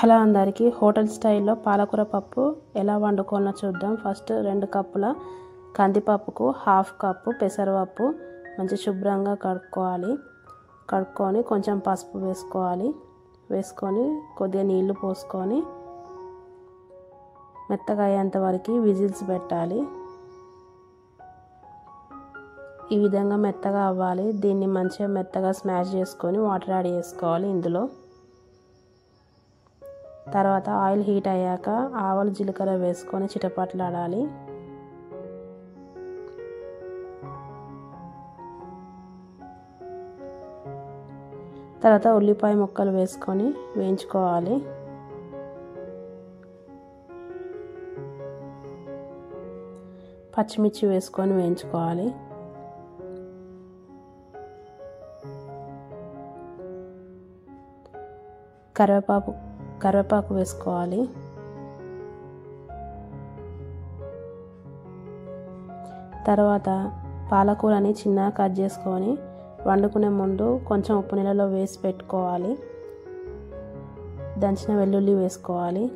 Hello అందరికీ, hotel స్టైల్లో పాలకూర పప్పు ఎలా వండుకోవాలో చూద్దాం. ఫస్ట్ 2 కప్పుల కందిపప్పుకు 1/2 కప్పు పెసరపప్పు మంచి శుభ్రంగా కడుక్కొని కొంచెం పసుపు వేసుకొని కొద్దిగా నీళ్లు పోసుకొని మెత్తగా అయ్యేంత వరకు విజిల్స్ పెట్టాలి. ఈ విధంగా మెత్తగా అవ్వాలి. దీన్ని మంచిగా మెత్తగా స్మాష్ చేసుకొని వాటర్ యాడ్ చేసుకోవాలి. ఇందులో తర్వాత ఆయిల్ హీట్ అయ్యాక ఆవాలు జీలకర్ర వేసుకొని చిటపట్లాడాలి. తర్వాత ఉల్లిపాయ ముక్కలు వేసుకొని వేయించుకోవాలి. పచ్చిమిర్చి వేసుకొని వేయించుకోవాలి. కరివేపాకు వేసుకోవాలి. తర్వాత పాలకూరని చిన్నగా కట్ చేసుకొని వండుకునే ముందు కొంచెం ఉప్పు నీళ్ళలో వేసి పెట్టుకోవాలి. దంచిన వెల్లుల్లి వేసుకోవాలి.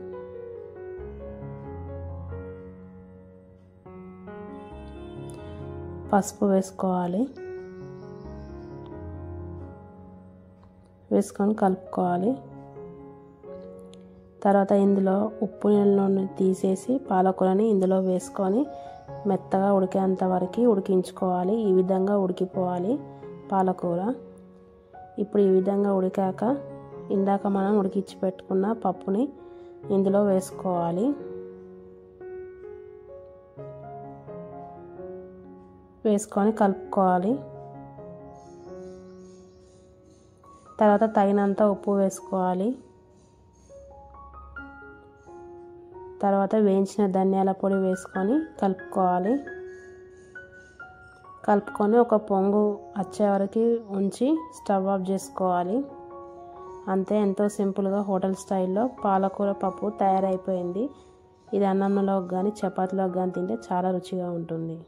పసుపు వేసుకోవాలి. వేసుకొని కలుపుకోవాలి. తర్వాత ఇందులో ఉప్పు నీళ్ళను తీసేసి పాలకూరని ఇందులో వేసుకొని మెత్తగా ఉడికేంత వరకు ఉడికించుకోవాలి. ఈ విధంగా ఉడికిపోవాలి పాలకూర. ఇప్పుడు ఈ విధంగా ఉడికాక ఇందాక మనం ఉడికించి పెట్టుకున్న పప్పుని ఇందులో వేసుకోవాలి. వేసుకొని కలుపుకోవాలి. తర్వాత తగినంత ఉప్పు వేసుకోవాలి. తర్వాత వేయించిన ధనియాల పొడి వేసుకొని కలుపుకొని ఒక పొంగు వచ్చే వరకు ఉంచి స్టవ్ ఆఫ్ చేసుకోవాలి. అంతే, ఎంతో సింపుల్గా హోటల్ స్టైల్లో పాలకూర పప్పు తయారైపోయింది. ఇది అన్నంలోకి కానీ చపాతీలోకి కానీ తింటే చాలా రుచిగా ఉంటుంది.